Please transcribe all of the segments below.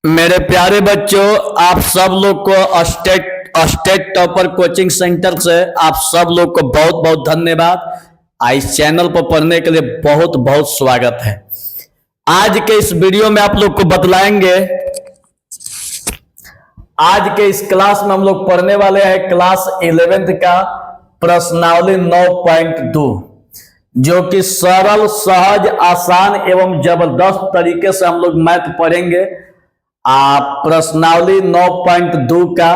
मेरे प्यारे बच्चों, आप सब लोग को स्टेट टॉपर कोचिंग सेंटर से आप सब लोग को बहुत बहुत धन्यवाद। इस चैनल पर पढ़ने के लिए बहुत बहुत स्वागत है। आज के इस वीडियो में आप लोग को बतलाएंगे, आज के इस क्लास में हम लोग पढ़ने वाले हैं क्लास 11th का प्रश्नावली 9.2, जो कि सरल, सहज, आसान एवं जबरदस्त तरीके से हम लोग मैथ पढ़ेंगे। प्रश्नावली 9.2 का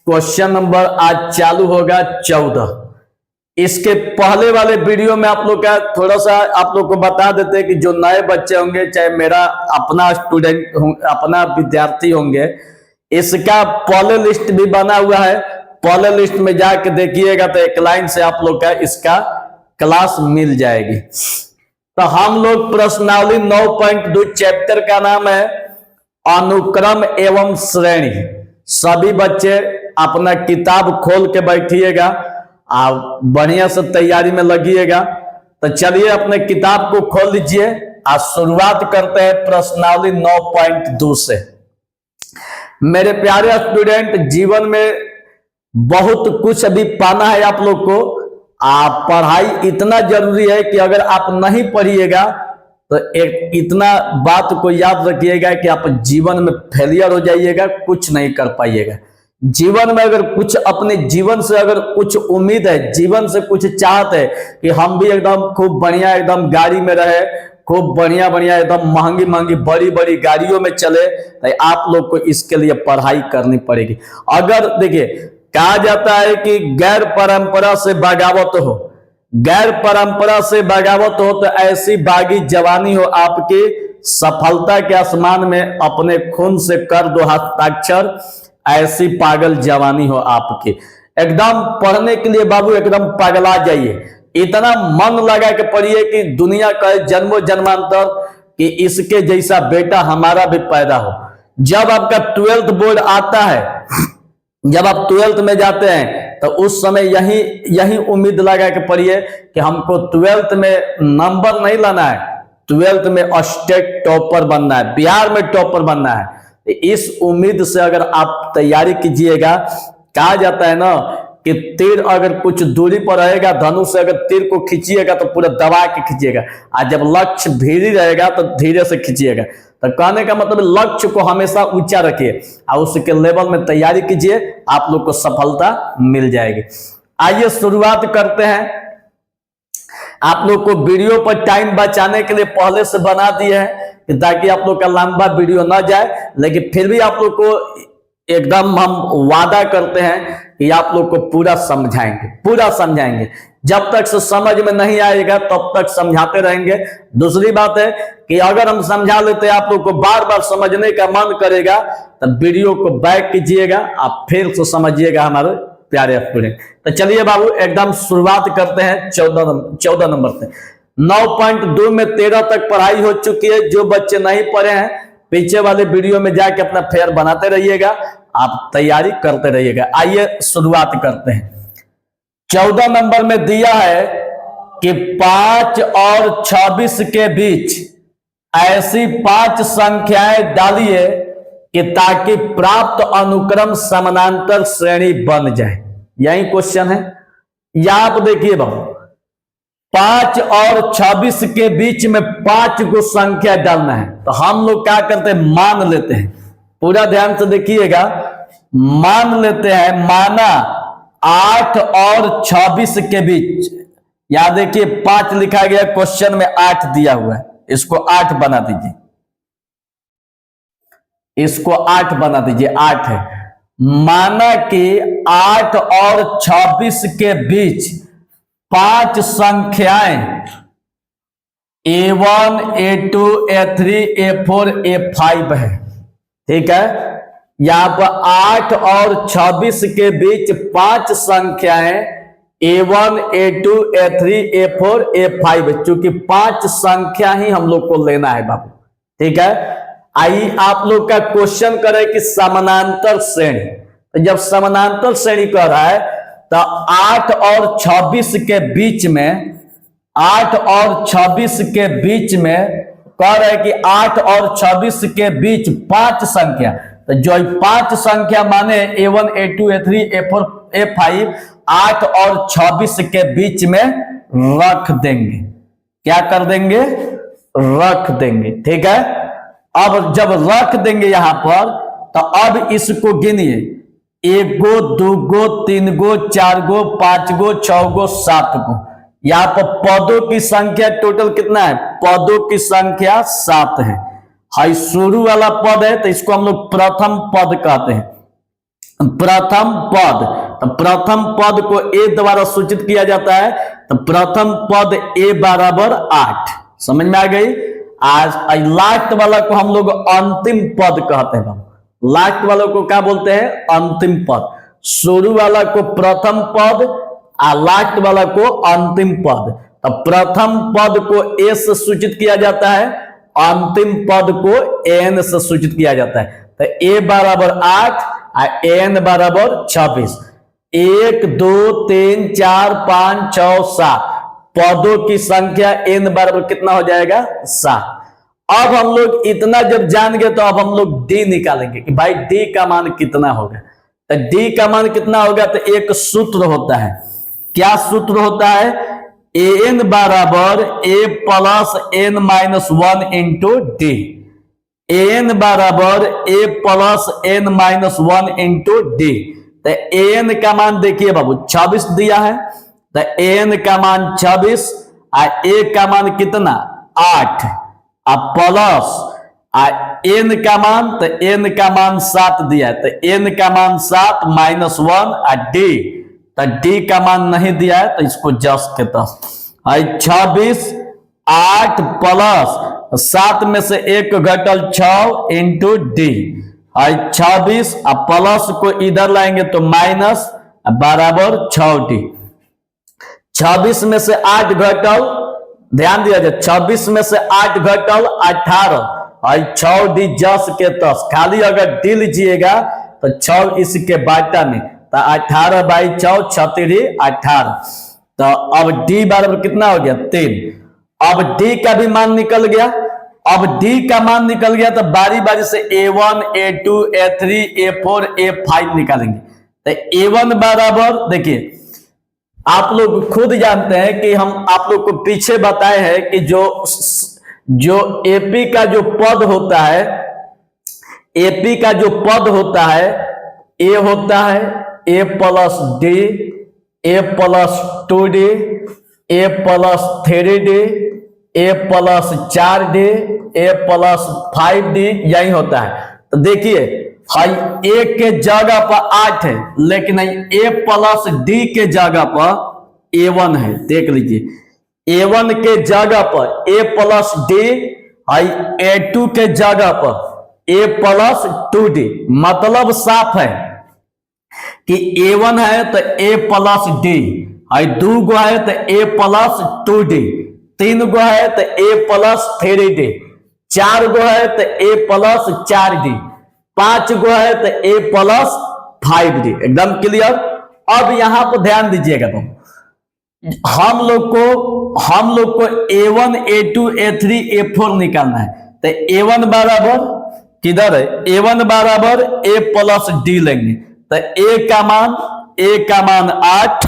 क्वेश्चन नंबर आज चालू होगा 14। इसके पहले वाले वीडियो में आप लोग का थोड़ा सा आप लोग को बता देते हैं कि जो नए बच्चे होंगे, चाहे मेरा अपना स्टूडेंट अपना विद्यार्थी होंगे, इसका पहले लिस्ट भी बना हुआ है। पहले लिस्ट में जाके देखिएगा तो एक लाइन से आप लोग का इसका क्लास मिल जाएगी। तो हम लोग प्रश्नावली 9.2 चैप्टर का नाम है अनुक्रम एवं श्रेणी। सभी बच्चे अपना किताब खोल के बैठिएगा, आप बढ़िया से तैयारी में लगिएगा। तो चलिए अपने किताब को खोल लीजिए। आज शुरुआत करते हैं प्रश्नावली 9.2 से। मेरे प्यारे स्टूडेंट, जीवन में बहुत कुछ अभी पाना है आप लोग को। पढ़ाई इतना जरूरी है कि अगर आप नहीं पढ़िएगा तो एक इतना बात को याद रखिएगा कि आप जीवन में फेलियर हो जाइएगा, कुछ नहीं कर पाइएगा। जीवन में अगर कुछ अपने जीवन से अगर कुछ उम्मीद है, जीवन से कुछ चाहते है कि हम भी एकदम खूब बढ़िया एकदम गाड़ी में रहे, खूब बढ़िया बढ़िया एकदम महंगी महंगी बड़ी बड़ी गाड़ियों में चले, तो आप लोग को इसके लिए पढ़ाई करनी पड़ेगी। अगर देखिए, कहा जाता है कि गैर परंपरा से बगावत हो, गैर परंपरा से बगावत हो तो ऐसी बागी जवानी हो आपकी, सफलता के आसमान में अपने खून से कर दो हस्ताक्षर, ऐसी पागल जवानी हो आपकी। एकदम पढ़ने के लिए बाबू एकदम पगला जाइए, इतना मन लगा के पढ़िए कि दुनिया का जन्मों जन्मांतर कि इसके जैसा बेटा हमारा भी पैदा हो। जब आपका 12th बोर्ड आता है, जब आप 12th में जाते हैं तो उस समय यही उम्मीद लगा के पढ़िए कि हमको 12th में नंबर नहीं लाना है, 12th में स्टेट टॉपर बनना है, बिहार में टॉपर बनना है। इस उम्मीद से अगर आप तैयारी कीजिएगा, कहा जाता है ना कि तीर अगर कुछ दूरी पर रहेगा, धनुष से अगर तीर को खींचिएगा तो पूरा दबा के खींचिएगा, और जब लक्ष्य धीरे रहेगा तो धीरे से खींचिएगा। तो कहने का मतलब लक्ष्य को हमेशा ऊंचा रखिए और उसके लेवल में तैयारी कीजिए, आप लोग को सफलता मिल जाएगी। आइए शुरुआत करते हैं। आप लोग को वीडियो पर टाइम बचाने के लिए पहले से बना दिए हैं ताकि आप लोग का लंबा वीडियो ना जाए, लेकिन फिर भी आप लोग को एकदम हम वादा करते हैं कि आप लोग को पूरा समझाएंगे, पूरा समझाएंगे। जब तक से समझ में नहीं आएगा तब तक समझाते रहेंगे। दूसरी बात है कि अगर हम समझा लेते हैं, आप लोग को बार बार समझने का मन करेगा, तो वीडियो को बैक कीजिएगा, आप फिर से समझिएगा हमारे प्यारे स्टूडेंट। तो चलिए बाबू एकदम शुरुआत करते हैं 14 नंबर से। 9.2 में 13 तक पढ़ाई हो चुकी है। जो बच्चे नहीं पढ़े हैं, पीछे वाले वीडियो में जाके अपना फेयर बनाते रहिएगा, आप तैयारी करते रहिएगा। आइए शुरुआत करते हैं। 14 नंबर में दिया है कि 5 और 26 के बीच ऐसी 5 संख्याएं डालिए कि ताकि प्राप्त अनुक्रम समानांतर श्रेणी बन जाए। यही क्वेश्चन है। यहां आप देखिए बाबू, 5 और 26 के बीच में 5 को संख्या डालना है। तो हम लोग क्या करते हैं, मान लेते हैं। पूरा ध्यान से देखिएगा, मान लेते हैं, माना 8 और 26 के बीच। यहां देखिए 5 लिखा गया, क्वेश्चन में 8 दिया हुआ है, इसको 8 बना दीजिए, इसको 8 बना दीजिए, 8 है। माना कि 8 और 26 के बीच 5 संख्याएं A1, A2, A3, A4, A5 है। ठीक है, यहां पर 8 और 26 के बीच 5 संख्याएं A1, A2, A3, A4, A5, चूंकि 5 संख्या ही हम लोग को लेना है बाबू। ठीक है, आइए आप लोग का क्वेश्चन करे कि समानांतर श्रेणी। तो जब समानांतर श्रेणी कह रहा है तो 8 और 26 के बीच में, 8 और 26 के बीच में कह रहे कि 8 और 26 के बीच 5 संख्या, तो जो 5 संख्या माने A1 A2 A3 A4 A5 8 और 26 के बीच में रख देंगे। क्या कर देंगे? रख देंगे। ठीक है, अब जब रख देंगे यहां पर, तो अब इसको गिनिए, 1 गो 2 गो 3 गो 4 गो 5 गो 6 गो 7 गो। यहां पर पदों की संख्या टोटल कितना है? पदों की संख्या 7 है। हाई शुरू वाला पद है तो इसको हम लोग प्रथम पद कहते हैं। प्रथम पद, तो प्रथम पद को ए द्वारा सूचित किया जाता है, तो प्रथम पद ए बराबर 8। समझ में आ गई? आज लास्ट वाला को हम लोग अंतिम पद कहते हैं। लास्ट वालों को क्या बोलते हैं? अंतिम पद। शुरू वाला को प्रथम पद और लास्ट वाला को अंतिम पद। तो प्रथम पद को ए से सूचित किया जाता है, अंतिम पद को एन से सूचित किया जाता है। तो ए बराबर 8 और एन बराबर 26। 1 2 3 4 5 6 7 पदों की संख्या एन बराबर कितना हो जाएगा? 7। अब हम लोग इतना जब जान गए तो अब हम लोग डी निकालेंगे कि भाई डी का मान कितना होगा। तो डी का मान कितना होगा? तो एक सूत्र होता है। क्या सूत्र होता है? एन बराबर A plus N minus 1 into D. N बराबर A plus N minus 1 into D. तो एन का मान देखिए बाबू 26 दिया है, तो एन का मान 26 और ए का मान कितना? 8 और प्लस एन का मान, तो एन का मान 7 दिया है, तो एन का मान 7 माइनस 1 और डी, तो डी का मान नहीं दिया है तो इसको जस्ट के तस 26 8 प्लस 7 में से 1 घटल 6 इंटू डी। 26 और प्लस को इधर लाएंगे तो माइनस बराबर 6D। 26 में से 8 घटल, ध्यान दिया जाए, 26 में से 8 घटल 18 और 6D जस के तस। खाली अगर डी लीजिएगा तो 6 इसके बाटा में, तो 18 बाई 4 36 18। तो अब डी बराबर कितना हो गया? 3। अब डी का भी मान निकल गया। अब डी का मान निकल गया तो बारी बारी से A1 A2 A3 A4 A5 निकालेंगे। तो A1 बराबर, देखिए आप लोग खुद जानते हैं कि हम आप लोग को पीछे बताए हैं कि जो एपी का जो पद होता है, एपी का जो पद होता है, ए होता है ए प्लस डी, ए प्लस 2D, ए प्लस 3D, ए प्लस 4D, ए प्लस 5D, यही होता है। तो देखिए भाई ए के जगह पर 8 है, लेकिन ए प्लस डी के जगह पर A1 है। देख लीजिए A1 के जगह पर ए प्लस डी, A2 के जगह पर ए प्लस 2D। मतलब साफ है कि A1 है तो ए प्लस डी, 2 गो है तो ए प्लस 2D, 3 गो है तो ए प्लस 3D, 4 गो है तो ए प्लस 4D, 5 गो है तो ए प्लस 5D। एकदम क्लियर। अब यहां पर ध्यान दीजिएगा, तुम हम लोग को A1 A2 A3 A4 निकालना है। तो A1 बराबर किधर है? A1 बराबर ए प्लस डी लेंगे। तो ए का मान 8,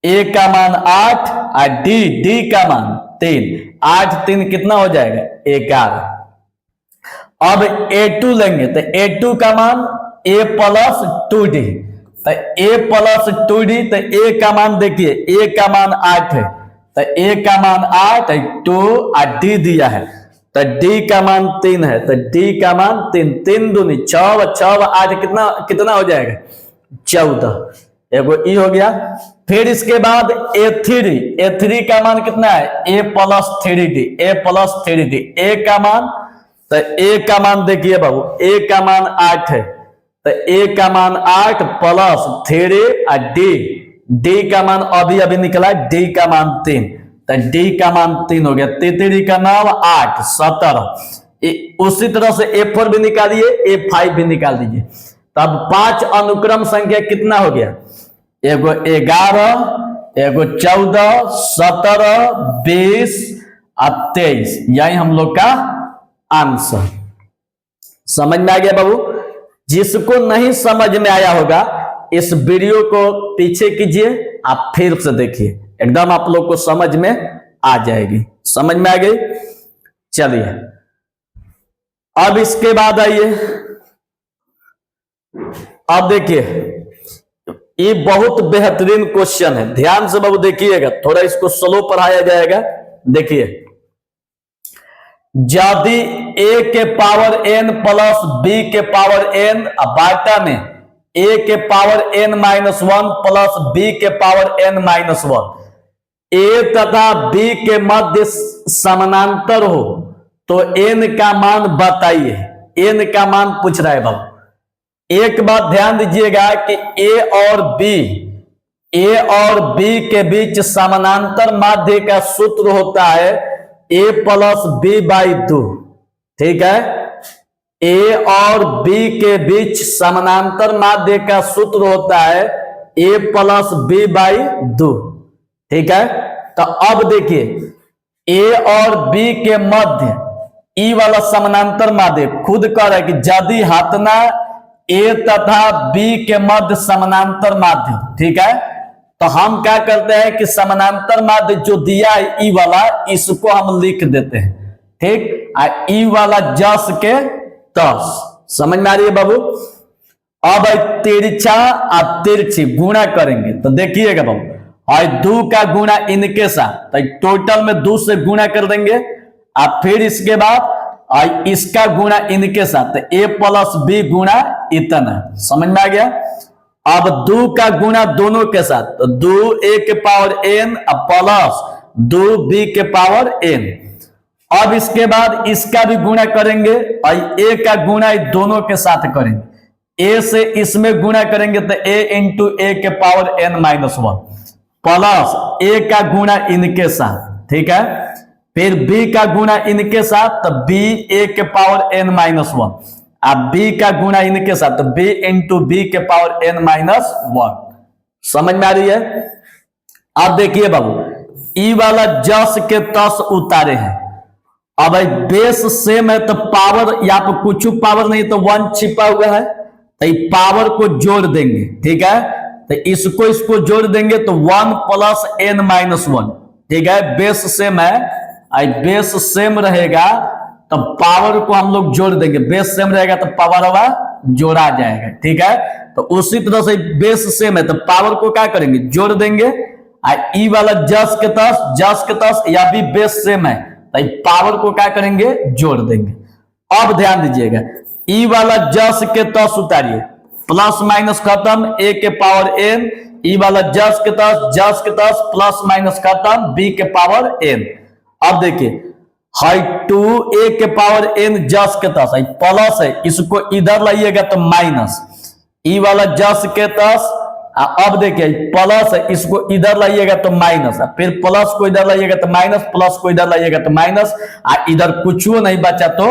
ए का मान 8 और डी का मान 3। 8 3 कितना हो जाएगा? 11। अब A2 लेंगे तो A2 का मान a प्लस 2D। तो a प्लस 2D, तो a का मान देखिए, a का मान 8 है, तो a का मान 8 है, 2 और d दिया है, तो d का मान 3 है, तो d का मान 3, 3 दूनी 6, 6 8 कितना हो जाएगा? 14। एगो ई हो गया। फिर इसके बाद A3 का मान कितना है? a plus 3D, a plus 3D, a का मान, तो a का मान देखिए बाबू, a का मान 8 है, तो a का मान 8 प्लस 3 और d का मान अभी निकला, d का मान 3, तो d का मान 3 हो गया। 3 का 9 8 17। उसी तरह से A4 भी निकालिए, A5 भी निकाल दीजिए। तब 5 अनुक्रम संख्या कितना हो गया? एगो 11, एगो 14, 17, 20 और 23, यही हम लोग का आंसर। समझ में आ गया बाबू? जिसको नहीं समझ में आया होगा इस वीडियो को पीछे कीजिए, आप फिर से देखिए, एकदम आप लोग को समझ में आ जाएगी। समझ में आ गई? चलिए अब इसके बाद आइए, अब देखिए ये बहुत बेहतरीन क्वेश्चन है, ध्यान से बाबू देखिएगा, थोड़ा इसको स्लो पढ़ाया जाएगा। देखिए, यदि a के पावर n प्लस b के पावर n बाटा में a के power n minus 1 plus b के पावर n माइनस 1 a तथा b के मध्य समानांतर हो तो n का मान बताइए। n का मान पूछ रहा है बाबू। एक बात ध्यान दीजिएगा कि a और b के बीच समानांतर माध्य का सूत्र होता है a प्लस b बाई 2। ठीक है, a और b के बीच समानांतर माध्य का सूत्र होता है a प्लस b बाई 2। ठीक है, तो अब देखिए a और b के मध्य ई वाला समानांतर माध्य खुद कह रहा है कि यदि हथना a तथा b के मध्य समानांतर माध्य। ठीक है, तो हम क्या करते हैं कि समानांतर माध्य जो दिया है ई वाला, इसको हम लिख देते हैं। ठीक, ई वाला जस के तस। समझ में आ रही है बाबू? अब तिरछा और तिरछी गुणा करेंगे तो देखिएगा बाबू, और 2 का गुणा इनके साथ, तो टोटल में 2 से गुणा कर देंगे और फिर इसके बाद और इसका गुणा इनके साथ, तो a प्लस b गुणा इतना। समझ में आ गया? अब 2 का गुणा दोनों के साथ, तो 2a के पावर n प्लस 2b के पावर n। अब इसके बाद इसका भी गुणा करेंगे और a का गुणा दोनों के साथ करेंगे। a से इसमें गुणा करेंगे तो a इंटू a के power n minus 1 plus a का गुणा इनके साथ। ठीक है, फिर b का गुणा इनके साथ तो b a के पावर n माइनस 1, अब b का गुणा इनके साथ तो b इंटू b के पावर n माइनस 1। समझ में आ रही है? अब देखिए बाबू, ई वाला जस के तस उतारे हैं। अब बेस सेम है तो पावर यहाँ पर कुछ पावर नहीं तो 1 छिपा हुआ है, तो पावर को जोड़ देंगे। ठीक है, तो इसको जोड़ देंगे तो 1 प्लस n माइनस 1। ठीक है, बेस सेम है, बेस सेम रहेगा तो पावर को हम लोग जोड़ देंगे। बेस सेम रहेगा तो पावर हवा जोड़ा जाएगा। ठीक है, तो उसी तरह से बेस सेम है तो पावर को क्या करेंगे, जोड़ देंगे। ई वाला जस के तस या भी बेस सेम है तो पावर को क्या करेंगे, जोड़ देंगे। अब ध्यान दीजिएगा, ई वाला जस के तस उतारिए, प्लस माइनस खत्म, a के पावर n, ई वाला जस के तस प्लस माइनस खत्म, b के पावर n। अब देखिए, हाई 2a के पावर n जस के तस प्लस है, इसको इधर लाइएगा तो माइनस, ई वाला जस के तस। अब देखिए प्लस है, इसको इधर लाइएगा तो माइनस, फिर प्लस को इधर लाइएगा तो माइनस, प्लस को इधर लाइएगा तो माइनस, इधर कुछ नहीं बचा तो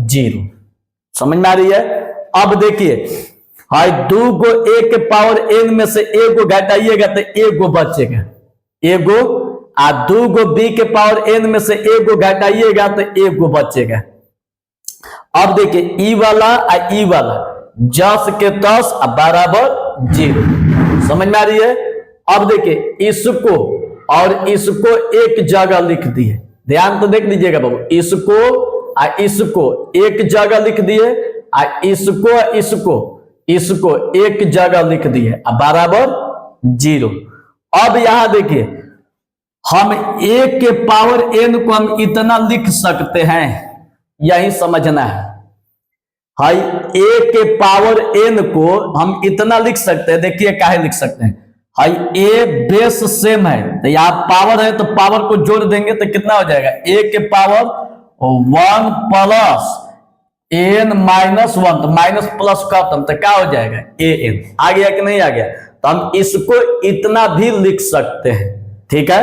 0। समझ में आ रही है? अब देखिए, हाई 2 को a के पावर n में से a को घटाइएगा तो a को बचेगा, एगो, 2 को b के पावर n में से a को घटाइएगा तो a को बचेगा। अब देखिए, ई वाला ई वाला जस के तस बराबर 0। समझ में आ रही है? अब देखिए, इसको और इसको एक जगह लिख दिए, ध्यान तो देख लीजिएगा बाबू, इसको एक जगह लिख दिए, इसको एक जगह लिख दिए बराबर 0। अब यहां देखिए, हम a के पावर n को हम इतना लिख सकते हैं, यही समझना है। हाई a के पावर n को हम इतना लिख सकते हैं, देखिए काहे लिख सकते हैं, हाई a बेस सेम है तो यहाँ पावर है तो पावर को जोड़ देंगे तो कितना हो जाएगा, a के पावर 1 प्लस n माइनस 1, तो माइनस प्लस खत्म तो क्या हो जाएगा, an। आ गया कि नहीं आ गया? तो हम इसको इतना भी लिख सकते हैं। ठीक है,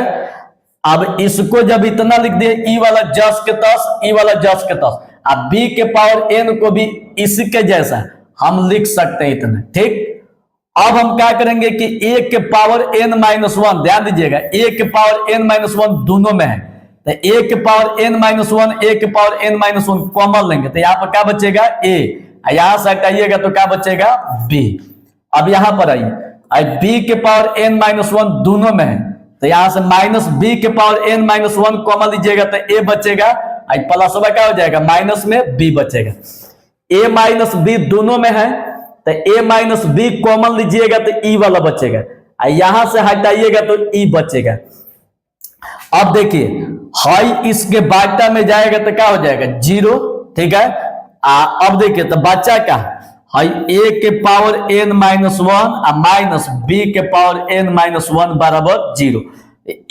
अब इसको जब इतना लिख दिए, ई वाला जस के तस, ई वाला जस के तस, अब b के पावर n को भी इसी के जैसा हम लिख सकते हैं इतना। ठीक, अब हम क्या करेंगे कि a के पावर n माइनस 1, ध्यान दीजिएगा a के पावर n माइनस 1 दोनों में है, तो तो a के power n minus one, a के power n minus one common लेंगे तो यहाँ पर क्या बचेगा a, यहां से हटाइएगा तो क्या बचेगा b। अब यहां पर आइए, b के पावर n माइनस वन दोनों में है तो यहां से माइनस b के power n minus one common लीजिएगा तो a बचेगा, प्लस क्या हो जाएगा माइनस में b बचेगा। a माइनस b दोनों में है तो a माइनस b कॉमन लीजिएगा तो e वाला बचेगा, यहां से हटाइएगा तो e बचेगा। अब देखिए हाई इसके बाटा में जाएगा तो क्या हो जाएगा 0, ठीक है। अब देखिए तो बच्चा क्या हाई a के power n minus one minus b के पावर n माइनस वन बराबर 0,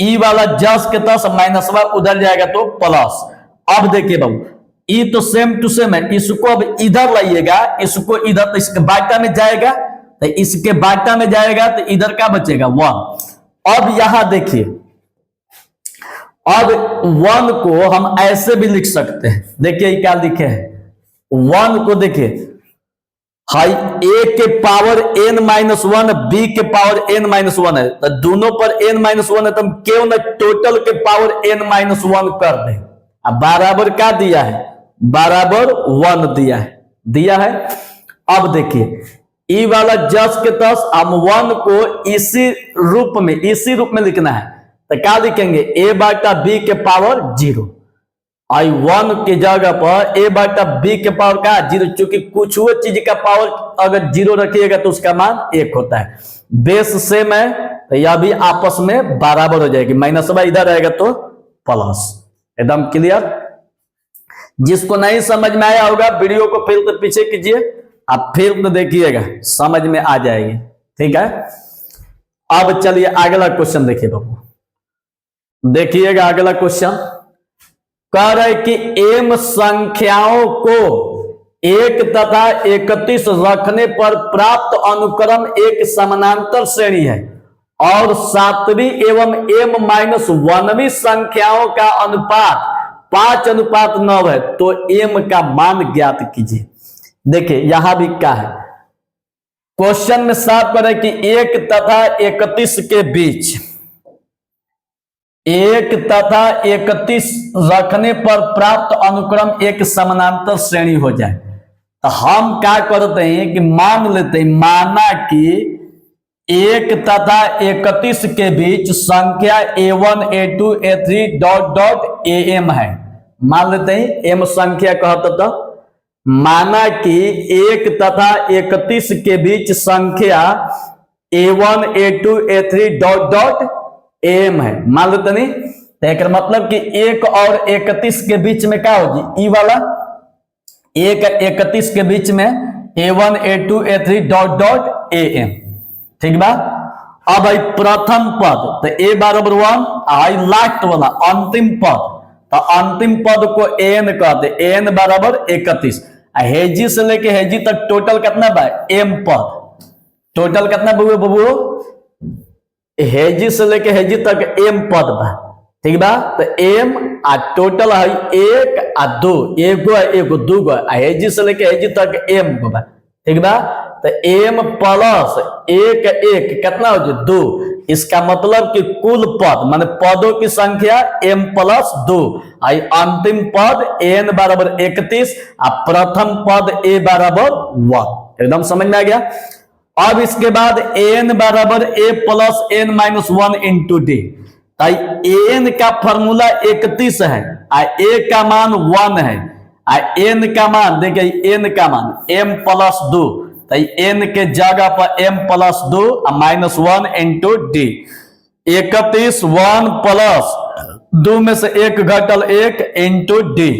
e वाला जस के तस माइनस वन उधर जाएगा तो प्लस। अब देखिए बाबू e तो सेम टू सेम है, इसको अब इधर लाइएगा, इसको इधर तो इसके बाटा में जाएगा तो इसके बाटा में जाएगा तो इधर क्या बचेगा 1। अब यहां देखिए, अब 1 को हम ऐसे भी लिख सकते हैं, देखिए क्या लिखे हैं 1 को देखिए हाई a के power n minus one b के पावर n माइनस वन है तो दोनों पर n माइनस वन है तो हम क्यों ना टोटल के पावर n माइनस वन कर दें। अब बराबर क्या दिया है, बराबर 1 दिया है। अब देखिए ई वाला जस के तस हम 1 को इसी रूप में लिखना है तो क्या लिखेंगे a बाटा b के पावर 0, 1 की जगह पर a बाटा b के पावर का 0, चूंकि कुछ वो चीज का पावर अगर 0 रखिएगा तो उसका मान 1 होता है। बेस सेम है तो यह भी आपस में बराबर हो जाएगी, माइनस इधर रहेगा तो प्लस। एकदम क्लियर। जिसको नहीं समझ में आया होगा वीडियो को फिर तो पीछे कीजिए, आप फिर तो देखिएगा समझ में आ जाएगी, ठीक है। अब चलिए अगला क्वेश्चन देखिए बाबू, देखिएगा अगला क्वेश्चन कह रहे कि m संख्याओं को 1 तथा 31 रखने पर प्राप्त अनुक्रम एक समानांतर श्रेणी है और 7वीं एवं m माइनस 1वीं संख्याओं का अनुपात 5:9 है तो m का मान ज्ञात कीजिए। देखिए यहां भी क्या है, क्वेश्चन में साफ करें कि 1 तथा 31 के बीच 1 तथा 31 रखने पर प्राप्त अनुक्रम एक समानांतर श्रेणी हो जाए तो हम क्या करते हैं कि मान लेते हैं, माना कि 1 तथा 31 के बीच संख्या a1 a2 a3 ... am है, मान लेते हैं m संख्या कहते तो माना कि 1 तथा 31 के बीच संख्या a1 a2 a3 ... am है, मान लेते नहीं तो एक मतलब कि 1 और 31 के बीच में क्या होगी ई वाला 1 31 के बीच में a1 a2 a3 ... am, ठीक बा। अब आई प्रथम पद तो a बराबर 1, आई लास्ट वाला अंतिम पद तो अंतिम पद को n कहते, n बराबर 31, हेजी से लेके हेजी तक टोटल कितना बा m पद, टोटल कितना बबू हेजी से लेके हेजी तक m पद बा, ठीक बा। तो m टोटल है 1 और 2, एगो दूगो हेजी से लेके हेजी तक m को बा, ठीक बा। तो m प्लस 1 1 कितना हो जाए 2, इसका मतलब कि कुल पद माने पदों की संख्या m प्लस 2, आई अंतिम पद n बराबर 31 और प्रथम पद a बराबर 1। एकदम समझ में आ गया। अब इसके बाद n बराबर a plus n minus 1 into D, n का फॉर्मूला 31 है, a का मान 1 है, n का मान देखिए n का मान m प्लस 2 तो n के जगह पर m plus 2 minus 1 into D, 31 1 plus 2 में से 1 घटल 1 इंटू डी,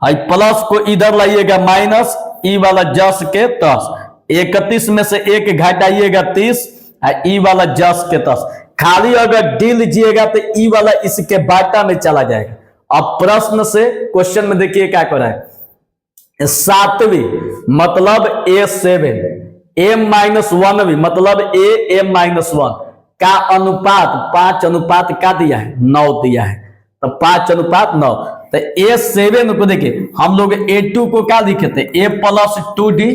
प्लस को इधर लाइएगा माइनस ई वाला जस के तस, 31 में से 1 घटाइएगा 30 ई वाला जस के तस, खाली अगर डी लीजिएगा तो ई वाला इसके बाटा में चला जाएगा। अब प्रश्न से क्वेश्चन में देखिए क्या कर रहा है, 7वीं मतलब a7 m माइनस 1वीं मतलब am माइनस 1 का अनुपात 5 का दिया है 9 दिया है, तो 5:9 तो a7 को देखिए हम लोग a2 को क्या लिखे थे a प्लस 2d,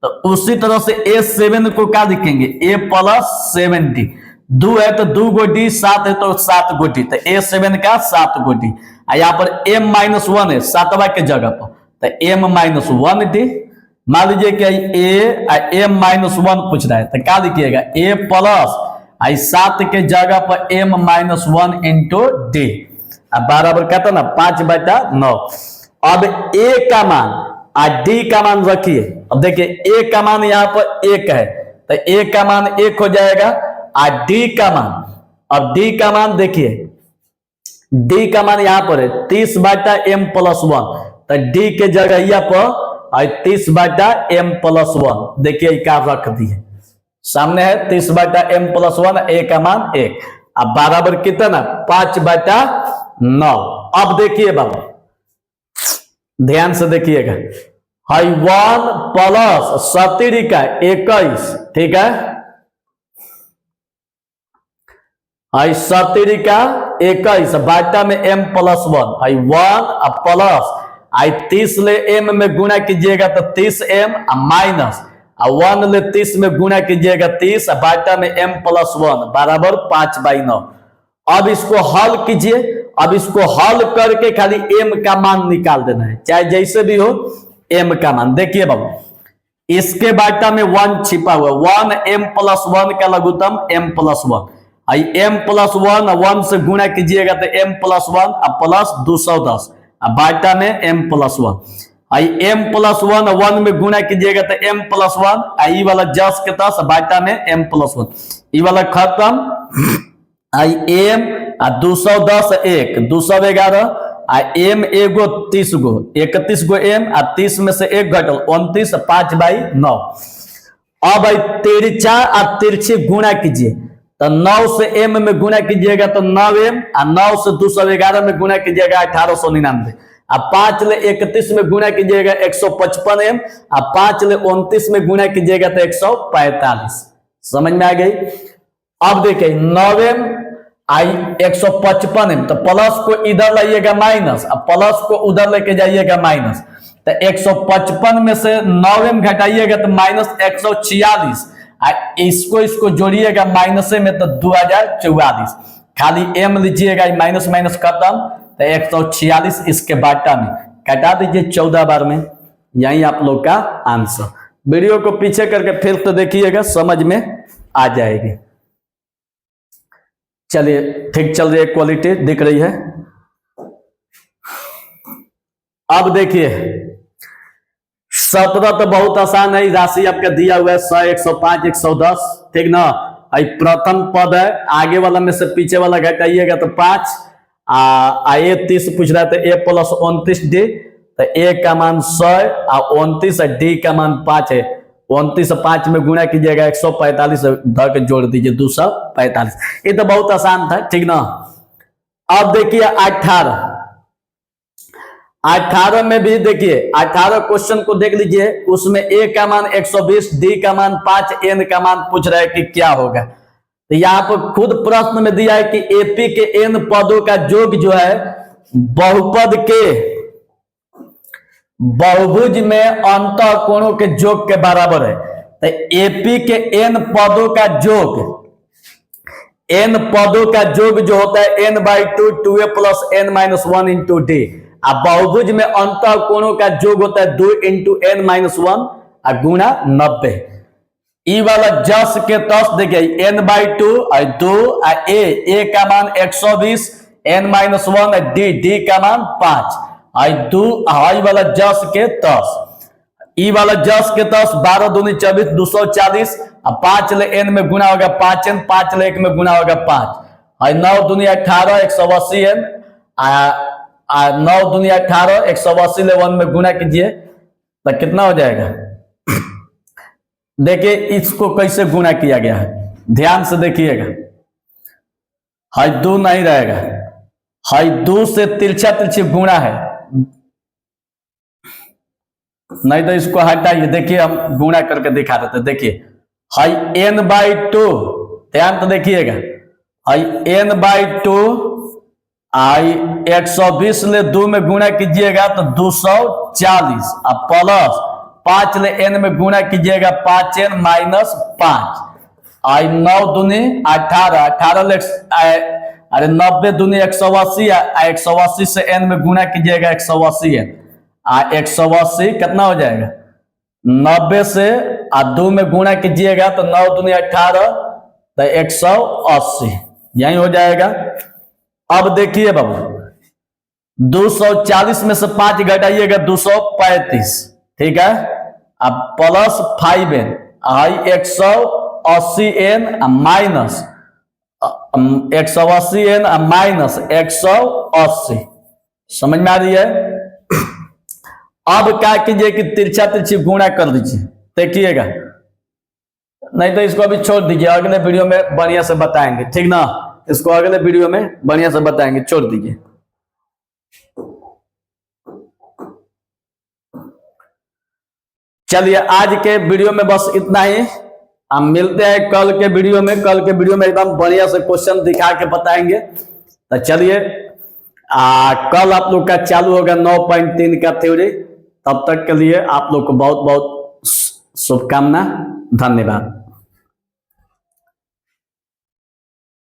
तो उसी तरह से a7 को क्या लिखेंगे a प्लस 7d, 2 है तो 2 गो डी, 7 है तो 7 गो डी, तो A7 का 7 गो डी। यहाँ पर M-1 है 7वां के जगह पर, तो M-1 डी। मान लीजिए कि M-1 पूछ रहा है, तो क्या लिखिएगा A प्लस 7 के जगह पर M-1 इंटू डी, अब बराबर कहता ना 5/9। अब A का मान और D का मान रखिए। अब देखिए A का मान यहाँ पर 1 है, तो A का मान 1 हो जाएगा, और D का मान, अब D का मान देखिए, D का मान यहाँ पर है 30/M+1, तो D के जगह यहाँ पर 30/M+1, देखिए क्या रख दिए सामने है 30/M+1, A का मान 1, अब बराबर कितना 5/9। अब देखिए बाबा ध्यान से देखिएगा, 1 प्लस 17 का 21, ठीक है, 17 का 21 बाटा में M+1, 1 प्लस 30 ले M में गुणा कीजिएगा तो 30M माइनस 1 ले 30 में गुणा कीजिएगा 30 बाटा में M+1 बराबर 5/9। अब इसको हल कीजिए। अब इसको हल करके खाली M का मान निकाल देना है, चाहे जैसे भी हो M का मान। देखिए बाबू इसके बाटा में 1 छिपा हुआ, 1 M+1 का लघुत्तम M+1, M+1 1 से गुणा कीजिएगा तो M+1 प्लस 210 बाटा में M+1, M+1 1 में गुणा कीजिएगा तो M+1, ई वाला जस के तस बाटा में M+1, ई वाला खत्म, M 210 1 211 M एगो 30 गो 31 गो M 30 में से 1 घटल 29 5/9। अब तिरछा और तिरछी गुणा कीजिए तो 9 से M में गुणा कीजिएगा तो 9M, 9 से 211 में गुणा कीजिएगा 1899, 5 ले 31 में गुणा कीजिएगा 155M, 5 ले 29 में गुणा कीजिएगा तो 145। समझ में आ गई। अब देखिए 9M 155M, तो प्लस को इधर लाइएगा माइनस, अब प्लस को उधर लेके जाइएगा माइनस, तो 155 में से 9M घटाइएगा तो माइनस 146, इसको जोड़िएगा माइनस में तो 2044, खाली M लीजिएगा माइनस माइनस खत्म, तो 146 इसके बाटा में कटा दीजिए 14 बार में, यही आप लोग का आंसर। वीडियो को पीछे करके फिर तो देखिएगा, समझ में आ जाएगी। चलिए ठीक चल रही है, क्वालिटी दिख रही है। अब देखिए 17 तो बहुत आसान है, राशि आपका दिया हुआ है 100 105 110, ठीक ना। प्रथम पद है, आगे वाला में से पीछे वाला घटाइएगा तो 5, A 30 पूछ रहा है तो A प्लस 29D, तो A का मान 100 और 29 D का मान 5 है, 29 5 में गुणा कीजिएगा 145 धर के जोड़ दीजिए 245। ये तो बहुत आसान था, ठीक ना। अब देखिए 18 में भी देखिए 18 क्वेश्चन को देख लीजिए, उसमें A का मान 120, D का मान 5, N का मान पूछ रहा है कि क्या होगा। तो यहाँ पर खुद प्रश्न में दिया है कि AP के N पदों का योग जो है बहुपद के बहुभुज में अंतः कोणों के योग के बराबर है। तो AP के N पदों का योग, N पदों का योग जो होता है N/2 2A plus N-1 into D, अब बहुभुज में अंतः कोणों का योग होता है 2 इंटू N-1 गुणा 90। ई वाला जस के तस देखिए N/2 और 2 A का मान 120, N-1 D का मान 5, आई वाला जस के तस, ई वाला जस के तस 12 दूनी 24 240, 5 ले N में गुणा होगा 5N, 5 ले 1 में गुणा होगा 5, 9 दूनी 18 180 N, 9 दूनी 18 180 ले 1 में गुणा कीजिए तो कितना हो जाएगा। देखिए इसको कैसे गुणा किया गया है, ध्यान से देखिएगा। 2 नहीं रहेगा, 2 से तिरछा तिरछी गुणा है, नहीं तो इसको हटाइए। देखिए हम गुणा करके दिखा देते। देखिए N/2, ध्यान तो देखिएगा, N/2 120 ले 2 में गुणा कीजिएगा तो 240, अब प्लस 5 ले N में गुणा कीजिएगा 5N -5, आई 9 दूनी 18, 18 अरे 90 दूनी 180, 180 से n में गुणा कीजिएगा 180 n, 180 कितना हो जाएगा 90 से 2 में गुणा कीजिएगा तो 9 दूनी 18 तो 180 यही हो जाएगा। अब देखिए बाबू 240 में से 5 घटाइएगा 235, ठीक है। अब प्लस 5n आई 180n माइनस 180n माइनस 180, समझ में आ रही है। अब क्या कीजिए कि तिरछा तिरछी गुणा कर दीजिए, देखिएगा, नहीं तो इसको अभी छोड़ दीजिए, अगले वीडियो में बढ़िया से बताएंगे, ठीक ना। इसको अगले वीडियो में बढ़िया से बताएंगे, छोड़ दीजिए। चलिए आज के वीडियो में बस इतना ही, हम मिलते हैं कल के वीडियो में। कल के वीडियो में एकदम बढ़िया से क्वेश्चन दिखा के बताएंगे। तो चलिए कल आप लोग का चालू होगा 9.3 का थ्योरी। तब तक के लिए आप लोग को बहुत बहुत शुभकामना, धन्यवाद।